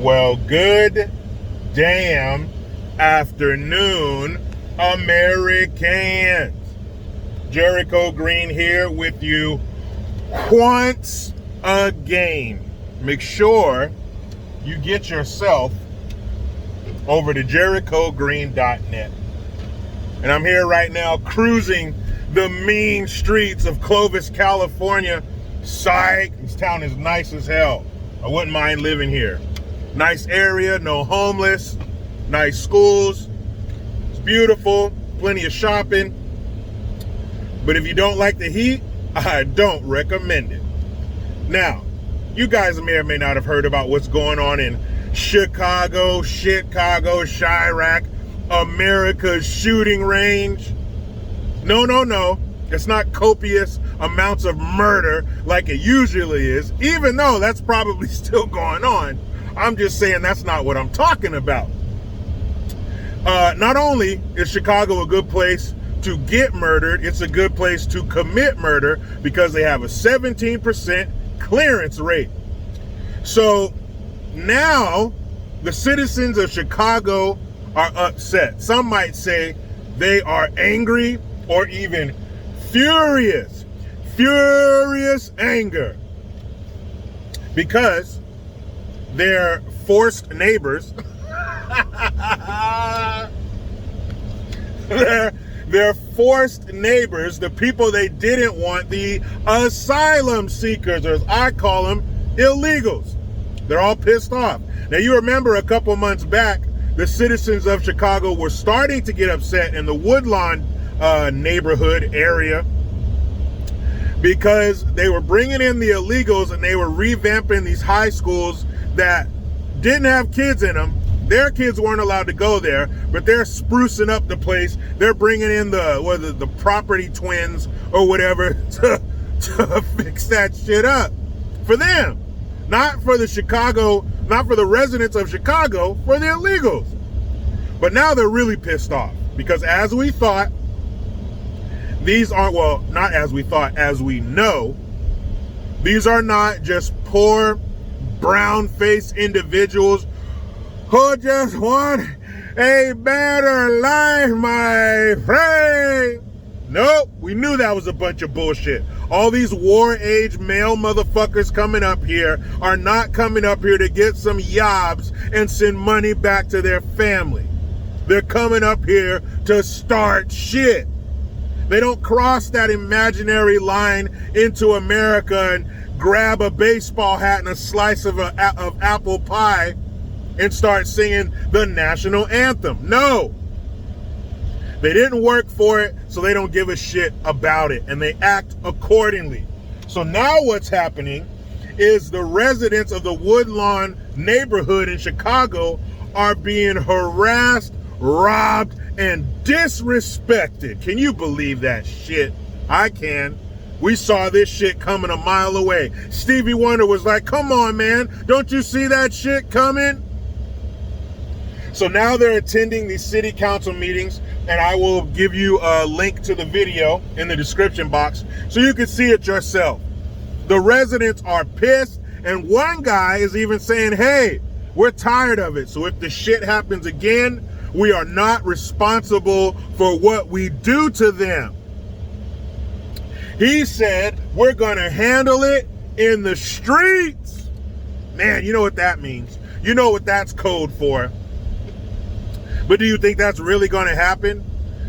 Well, good damn afternoon, Americans. Jericho Green here with you once again. Make sure you get yourself over to jerichogreen.net. And I'm here right now cruising the mean streets of Clovis, California. Psych, this town is nice as hell. I wouldn't mind living here. Nice area, no homeless, nice schools. It's beautiful, plenty of shopping. But if you don't like the heat, I don't recommend it. Now, you guys may or may not have heard about what's going on in Chicago, Chirac, America's shooting range. No. It's not copious amounts of murder like it usually is, even though that's probably still going on. I'm just saying that's not what I'm talking about. Not only is Chicago a good place to get murdered, it's a good place to commit murder because they have a 17% clearance rate. So now the citizens of Chicago are upset. Some might say they are angry or even furious anger because their forced neighbors, their forced neighbors, the people they didn't want, the asylum seekers, or as I call them, illegals. They're all pissed off. Now, you remember a couple months back, the citizens of Chicago were starting to get upset in the Woodlawn neighborhood area because they were bringing in the illegals and they were revamping these high schools that didn't have kids in them. Their kids weren't allowed to go there, but they're sprucing up the place. They're bringing in the property twins or whatever to fix that shit up for them. Not for the residents of Chicago, for the illegals. But now they're really pissed off because as we thought, these aren't, well, not as we thought, as we know, these are not just poor, brown-faced individuals who just want a better life, my friend. Nope, we knew that was a bunch of bullshit. All these war-age male motherfuckers coming up here are not coming up here to get some yobs and send money back to their family. They're coming up here to start shit. They don't cross that imaginary line into America and grab a baseball hat and a slice of apple pie and start singing the national anthem. No. They didn't work for it, so they don't give a shit about it, and they act accordingly. So now what's happening is the residents of the Woodlawn neighborhood in Chicago are being harassed, robbed, and disrespected. Can you believe that shit? I can. We saw this shit coming a mile away. Stevie Wonder was like, come on, man. Don't you see that shit coming? So now they're attending these city council meetings, and I will give you a link to the video in the description box so you can see it yourself. The residents are pissed, and one guy is even saying, hey, we're tired of it. So if the shit happens again, we are not responsible for what we do to them. He said, we're going to handle it in the streets. Man, you know what that means. You know what that's code for. But do you think that's really going to happen?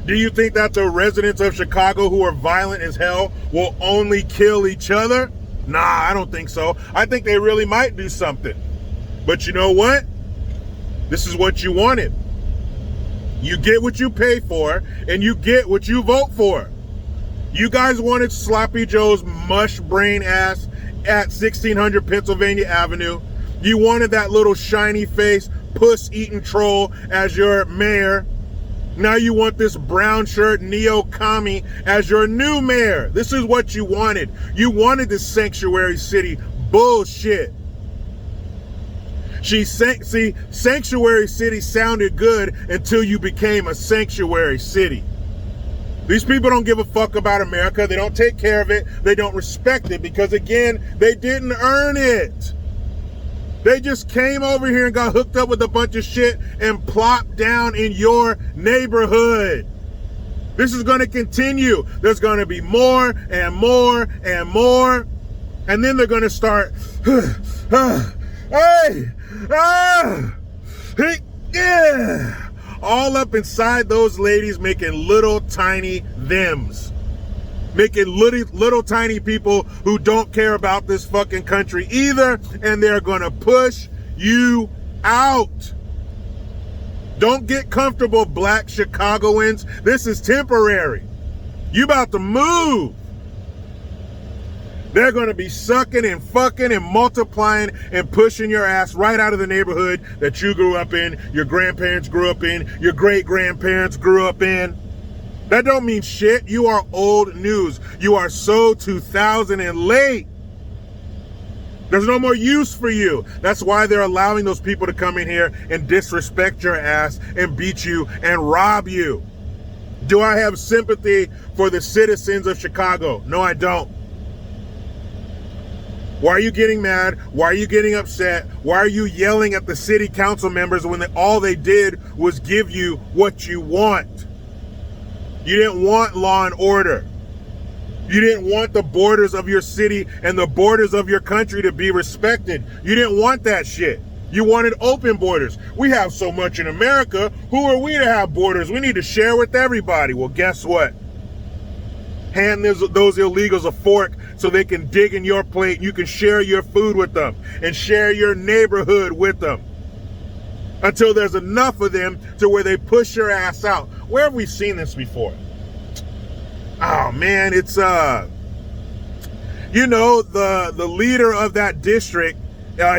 Do you think that the residents of Chicago who are violent as hell will only kill each other? Nah, I don't think so. I think they really might do something. But you know what? This is what you wanted. You get what you pay for, and you get what you vote for. You guys wanted Sloppy Joe's mush brain ass at 1600 Pennsylvania Avenue. You wanted that little shiny face, puss-eating troll as your mayor. Now you want this brown shirt neo-commie as your new mayor. This is what you wanted. You wanted this sanctuary city bullshit. See, sanctuary city sounded good until you became a sanctuary city. These people don't give a fuck about America. They don't take care of it. They don't respect it because, again, they didn't earn it. They just came over here and got hooked up with a bunch of shit and plopped down in your neighborhood. This is going to continue. There's going to be more and more and more. And then they're going to start, yeah, all up inside those ladies, making little tiny thems. Making little tiny people who don't care about this fucking country either. And they're going to push you out. Don't get comfortable, black Chicagoans. This is temporary. You about to move. They're going to be sucking and fucking and multiplying and pushing your ass right out of the neighborhood that you grew up in, your grandparents grew up in, your great-grandparents grew up in. That don't mean shit. You are old news. You are so 2000 and late. There's no more use for you. That's why they're allowing those people to come in here and disrespect your ass and beat you and rob you. Do I have sympathy for the citizens of Chicago? No, I don't. Why are you getting mad? Why are you getting upset? Why are you yelling at the city council members when all they did was give you what you want? You didn't want law and order. You didn't want the borders of your city and the borders of your country to be respected. You didn't want that shit. You wanted open borders. We have so much in America. Who are we to have borders? We need to share with everybody. Well, guess what? Hand those illegals a fork so they can dig in your plate. And you can share your food with them and share your neighborhood with them until there's enough of them to where they push your ass out. Where have we seen this before? Oh man, it's you know, the leader of that district,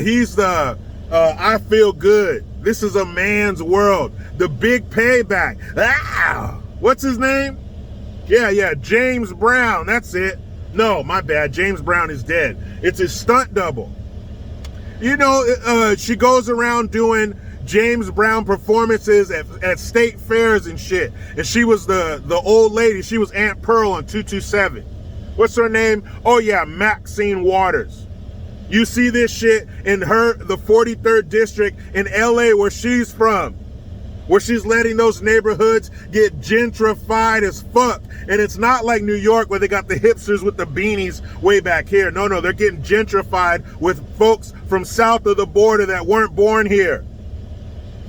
he's the I feel good. This is a man's world. The big payback. What's his name? Yeah, James Brown. That's it. No, my bad. James Brown is dead. It's his stunt double. You know, she goes around doing James Brown performances at state fairs and shit. And she was the old lady. She was Aunt Pearl on 227. What's her name? Oh yeah, Maxine Waters. You see this shit in the 43rd district in LA where she's from, where she's letting those neighborhoods get gentrified as fuck. And it's not like New York where they got the hipsters with the beanies way back here. No, they're getting gentrified with folks from south of the border that weren't born here.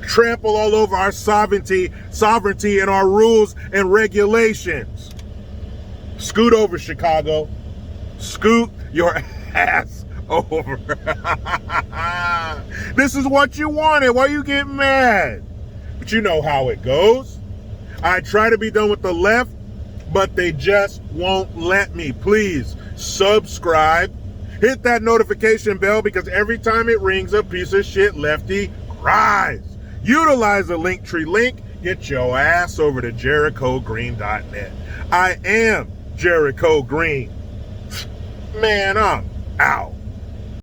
Trample all over our sovereignty and our rules and regulations. Scoot over, Chicago. Scoot your ass over. This is what you wanted. Why you get mad? But you know how it goes. I try to be done with the left, but they just won't let me. Please subscribe. Hit that notification bell because every time it rings, a piece of shit lefty cries. Utilize the Linktree link. Get your ass over to JerichoGreen.net. I am Jericho Green. Man, I'm out.